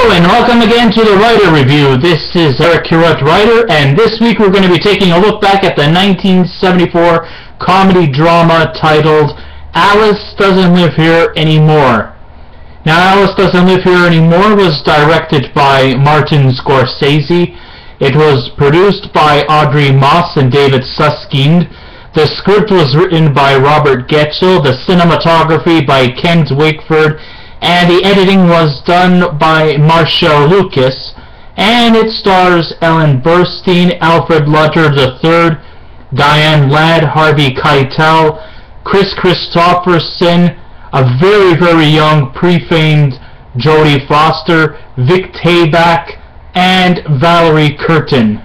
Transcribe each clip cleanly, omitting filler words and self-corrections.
Hello and welcome again to the Writer Review. This is Eric Currett, writer, and this week we're going to be taking a look back at the 1974 comedy drama titled Alice Doesn't Live Here Anymore. Now, Alice Doesn't Live Here Anymore was directed by Martin Scorsese. It was produced by Audrey Moss and David Susskind. The script was written by Robert Keitel, the cinematography by Kent Wakeford, and the editing was done by Marshall Lucas, and it stars Ellen Burstyn, Alfred Lutter III, Diane Ladd, Harvey Keitel, Kristofferson, a very young pre-famed Jodie Foster, Vic Tayback, and Valerie Curtin.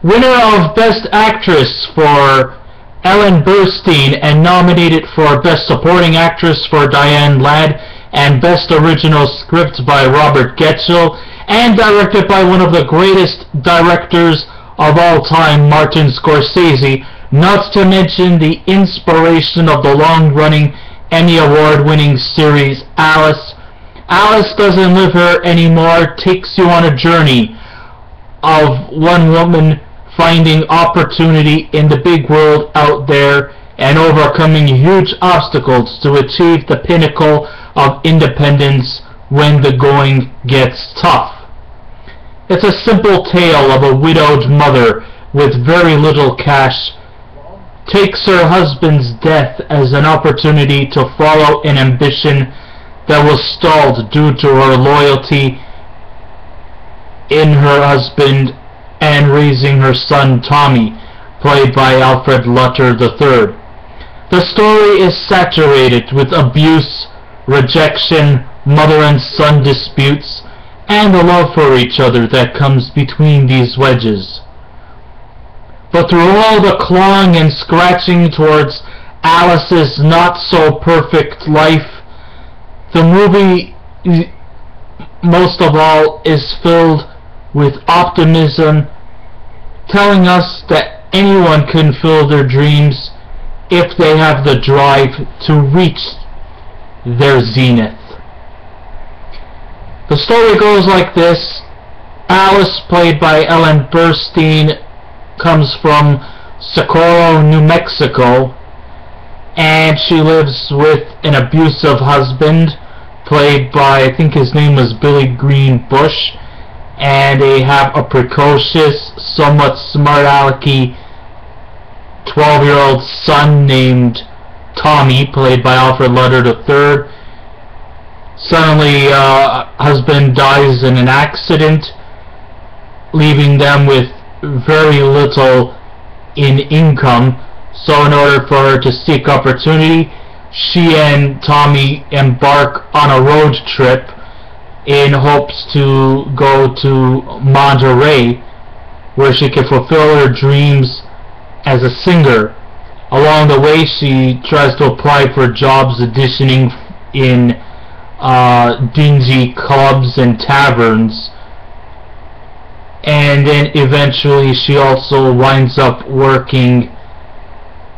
Winner of Best Actress for Ellen Burstyn, and nominated for Best Supporting Actress for Diane Ladd, and Best Original Script by Robert Keitel, and directed by one of the greatest directors of all time, Martin Scorsese, not to mention the inspiration of the long-running Emmy Award-winning series Alice. Alice Doesn't Live Here Anymore takes you on a journey of one woman finding opportunity in the big world out there and overcoming huge obstacles to achieve the pinnacle of independence when the going gets tough. It's a simple tale of a widowed mother with very little cash takes her husband's death as an opportunity to follow an ambition that was stalled due to her loyalty in her husband and raising her son Tommy, played by Alfred Lutter III. The story is saturated with abuse, rejection, mother and son disputes, and the love for each other that comes between these wedges. But through all the clawing and scratching towards Alice's not-so-perfect life, the movie, most of all, is filled with optimism, telling us that anyone can fulfill their dreams if they have the drive to reach their zenith. The story goes like this. Alice, played by Ellen Burstyn, comes from Socorro, New Mexico, and she lives with an abusive husband, played by, I think his name was Billy Green Bush, and they have a precocious, somewhat smart-alecky 12-year-old son named Tommy, played by Alfred Lutter III. Suddenly, husband dies in an accident, leaving them with very little in income. So in order for her to seek opportunity, she and Tommy embark on a road trip in hopes to go to Monterey, where she can fulfill her dreams as a singer. Along the way, she tries to apply for jobs auditioning in dingy clubs and taverns, and then eventually she also winds up working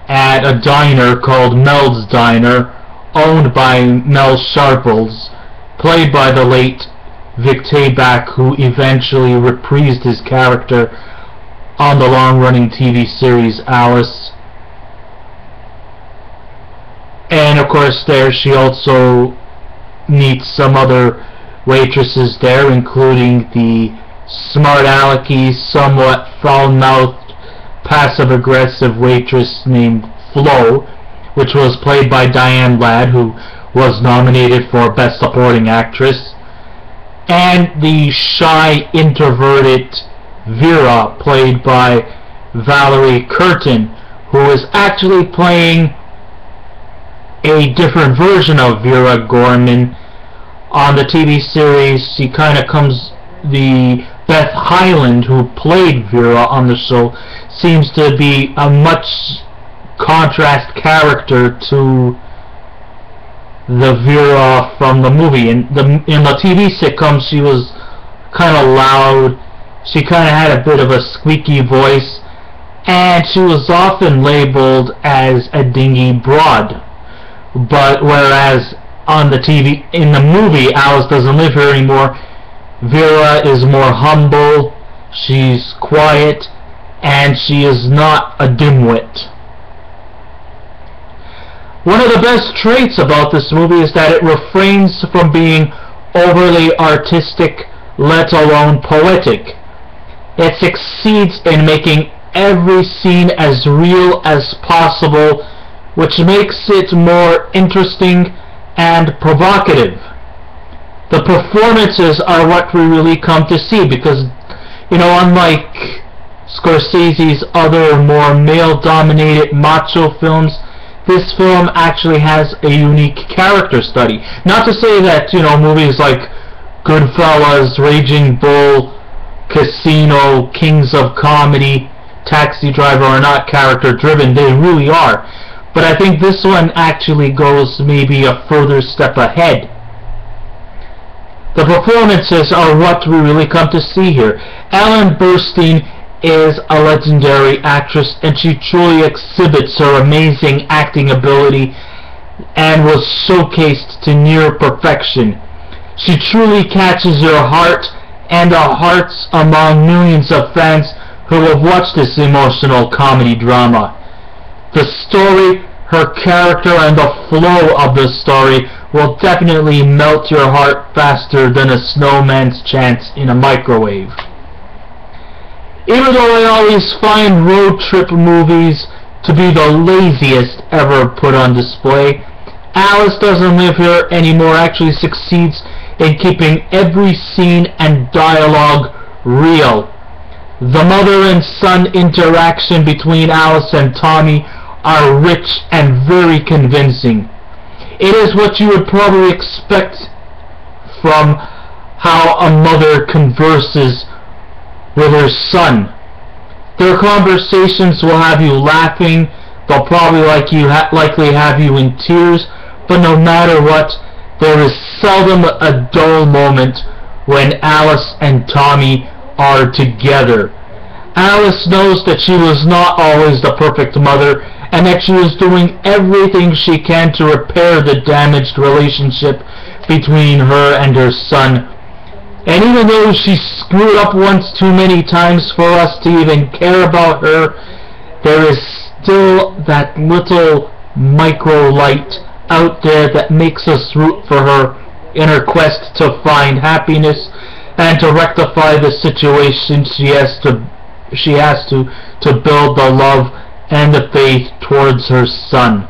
at a diner called Mel's Diner, owned by Mel Sharples, played by the late Vic Tayback, who eventually reprised his character on the long-running TV series Alice. And of course there she also meets some other waitresses there, including the smart-alecky, somewhat foul-mouthed, passive-aggressive waitress named Flo, which was played by Diane Ladd, who was nominated for Best Supporting Actress, and the shy, introverted Vera, played by Valerie Curtin, who is actually playing a different version of Vera Gorman. On the TV series, she kind of comes, the Beth Hyland, who played Vera on the show, seems to be a much contrast character to the Vera from the movie. In the TV sitcom, she was kind of loud, she kind of had a bit of a squeaky voice, and she was often labeled as a dingy broad. But whereas on the TV. In the movie, Alice Doesn't Live Here Anymore, Vera is more humble, she's quiet, and she is not a dimwit. One of the best traits about this movie is that it refrains from being overly artistic, let alone poetic. It succeeds in making every scene as real as possible, which makes it more interesting and provocative. The performances are what we really come to see because, you know, unlike Scorsese's other more male-dominated macho films, this film actually has a unique character study. Not to say that, you know, movies like Goodfellas, Raging Bull, Casino, Kings of Comedy, Taxi Driver are not character-driven. They really are. But I think this one actually goes maybe a further step ahead. The performances are what we really come to see here. Ellen Burstyn is a legendary actress, and she truly exhibits her amazing acting ability and was showcased to near perfection. She truly catches your heart and the hearts among millions of fans who have watched this emotional comedy drama. The story, her character, and the flow of the story will definitely melt your heart faster than a snowman's chance in a microwave. Even though I always find road trip movies to be the laziest ever put on display, Alice Doesn't Live Here Anymore actually succeeds in keeping every scene and dialogue real. The mother and son interaction between Alice and Tommy are rich and very convincing. It is what you would probably expect from how a mother converses with her son. Their conversations will have you laughing, they'll probably likely have you in tears, but no matter what, there is seldom a dull moment when Alice and Tommy are together. Alice knows that she was not always the perfect mother, and that she was doing everything she can to repair the damaged relationship between her and her son. And even though she screwed up once too many times for us to even care about her, there is still that little micro light out there that makes us root for her in her quest to find happiness and to rectify the situation she has to build the love and the faith towards her son.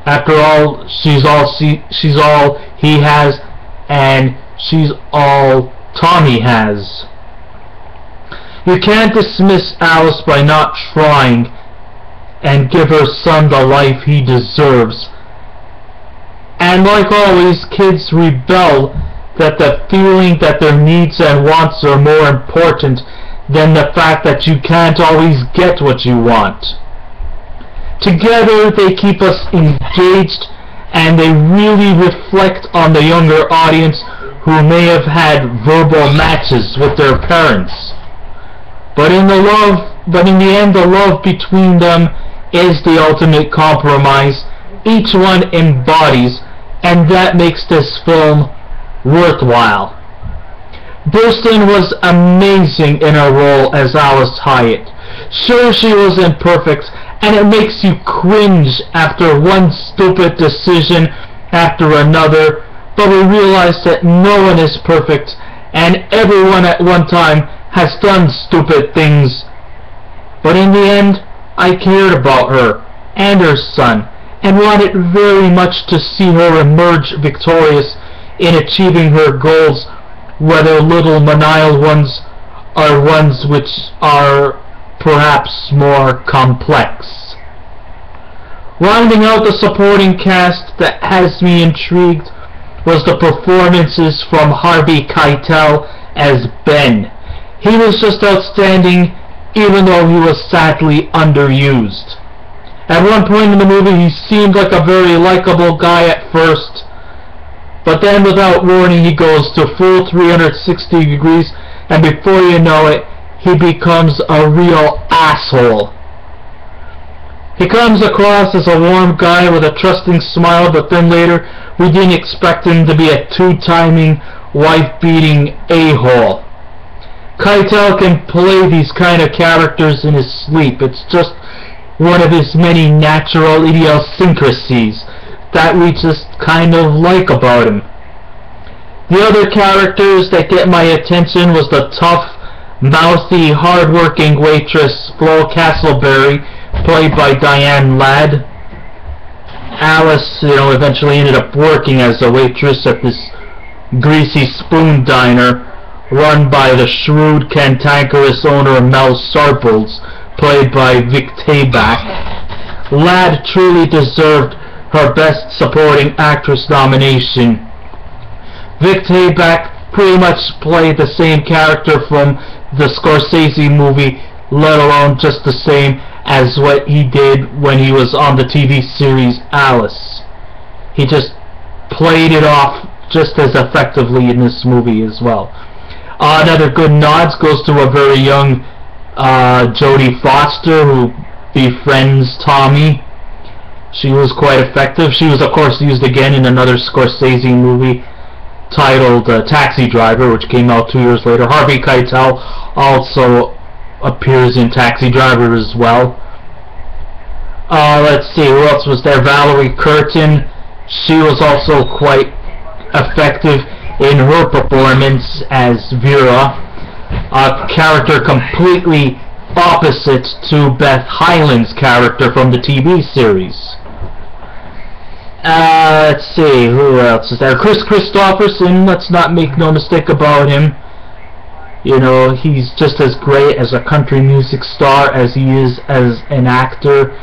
After all, she's all he has, and she's all Tommy has. You can't dismiss Alice by not trying and give her son the life he deserves. And like always, kids rebel that the feeling that their needs and wants are more important than the fact that you can't always get what you want. Together they keep us engaged, and they really reflect on the younger audience who may have had verbal matches with their parents. But in the end, the love between them is the ultimate compromise each one embodies, and that makes this film worthwhile. Burstyn was amazing in her role as Alice Hyatt. Sure, she was imperfect, and it makes you cringe after one stupid decision after another, but we realize that no one is perfect, and everyone at one time has done stupid things. But in the end, I cared about her and her son, and wanted very much to see her emerge victorious in achieving her goals, whether little manial ones or ones which are perhaps more complex. Rounding out the supporting cast that has me intrigued was the performances from Harvey Keitel as Ben. He was just outstanding, even though he was sadly underused. At one point in the movie, he seemed like a very likable guy at first, but then without warning he goes to full 360 degrees, and before you know it, he becomes a real asshole. He comes across as a warm guy with a trusting smile, but then later we didn't expect him to be a two-timing, wife-beating a-hole. Keitel can play these kind of characters in his sleep. It's just one of his many natural idiosyncrasies that we just kind of like about him. The other characters that get my attention was the tough, mouthy, hard-working waitress Flo Castleberry, played by Diane Ladd. Alice, eventually ended up working as a waitress at this greasy spoon diner run by the shrewd, cantankerous owner Mel Sarples, played by Vic Tayback. Ladd truly deserved her Best Supporting Actress nomination. Vic Tayback pretty much played the same character from the Scorsese movie, let alone just the same as what he did when he was on the TV series Alice. He just played it off just as effectively in this movie as well. Another good nods goes to a very young Jodie Foster, who befriends Tommy. She was quite effective. She was, of course, used again in another Scorsese movie titled Taxi Driver, which came out 2 years later. Harvey Keitel also appears in Taxi Driver as well. Let's see, who else was there? Valerie Curtin. She was also quite effective in her performance as Vera, a character completely opposite to Beth Hyland's character from the TV series. Let's see, who else is there? Kristofferson, let's not make no mistake about him. He's just as great as a country music star as he is as an actor.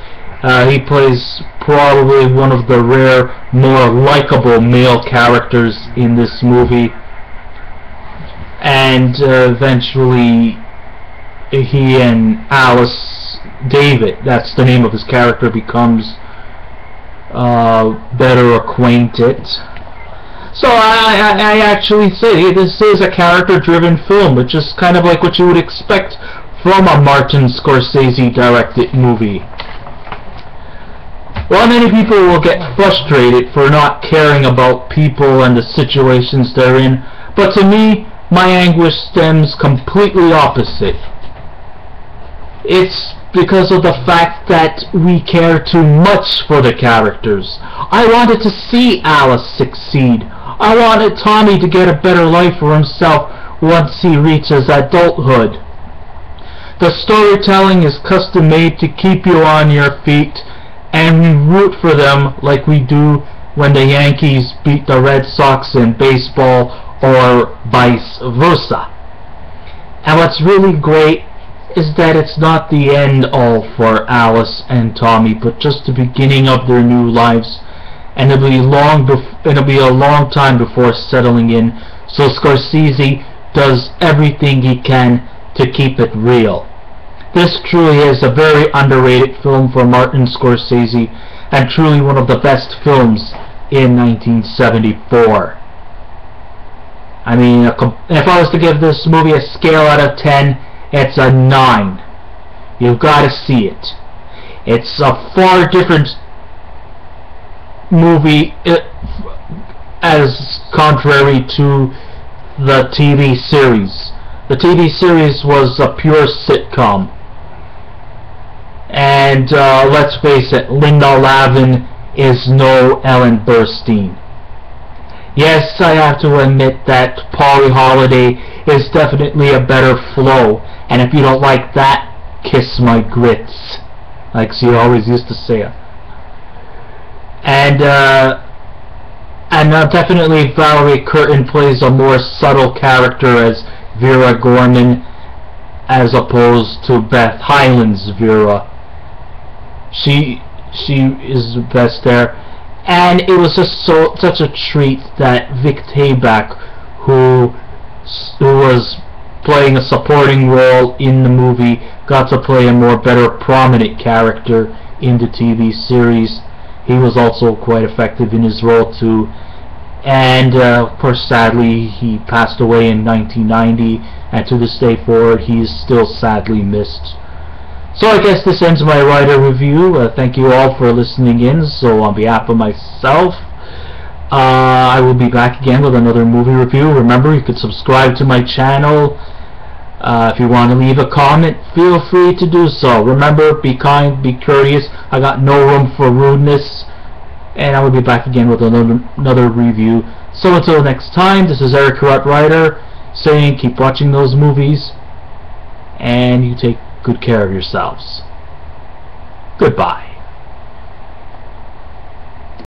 He plays probably one of the rare, more likable male characters in this movie. And eventually he and Alice David, that's the name of his character, becomes better acquainted. So I actually say this is a character-driven film, which is kind of like what you would expect from a Martin Scorsese directed movie. While many people will get frustrated for not caring about people and the situations they're in, but to me, my anguish stems completely opposite. It's because of the fact that we care too much for the characters. I wanted to see Alice succeed. I wanted Tommy to get a better life for himself once he reaches adulthood. The storytelling is custom made to keep you on your feet, and we root for them like we do when the Yankees beat the Red Sox in baseball or vice versa. And what's really great is that it's not the end all for Alice and Tommy, but just the beginning of their new lives, and it'll be a long time before settling in. So Scorsese does everything he can to keep it real. This truly is a very underrated film for Martin Scorsese, and truly one of the best films in 1974. I mean, if I was to give this movie a scale out of 10, it's a 9. You've got to see it. It's a far different movie as contrary to the TV series. The TV series was a pure sitcom. And let's face it, Linda Lavin is no Ellen Burstyn. Yes, I have to admit that Polly Holiday is definitely a better flow, and if you don't like that, kiss my grits, like she always used to say. And definitely Valerie Curtin plays a more subtle character as Vera Gorman, as opposed to Beth Hyland's Vera. She is the best there. And it was just such a treat that Vic Tayback, who was playing a supporting role in the movie, got to play a more better prominent character in the TV series. He was also quite effective in his role too. And of course, sadly, he passed away in 1990, and to this day forward, he is still sadly missed. So I guess this ends my writer review. Thank you all for listening in. So on behalf of myself, I will be back again with another movie review. Remember, you could subscribe to my channel. If you want to leave a comment, feel free to do so. Remember, be kind, be curious. I got no room for rudeness. And I will be back again with another review. So until next time, this is Eric Corrupt Writer saying keep watching those movies and you take good care of yourselves. Goodbye.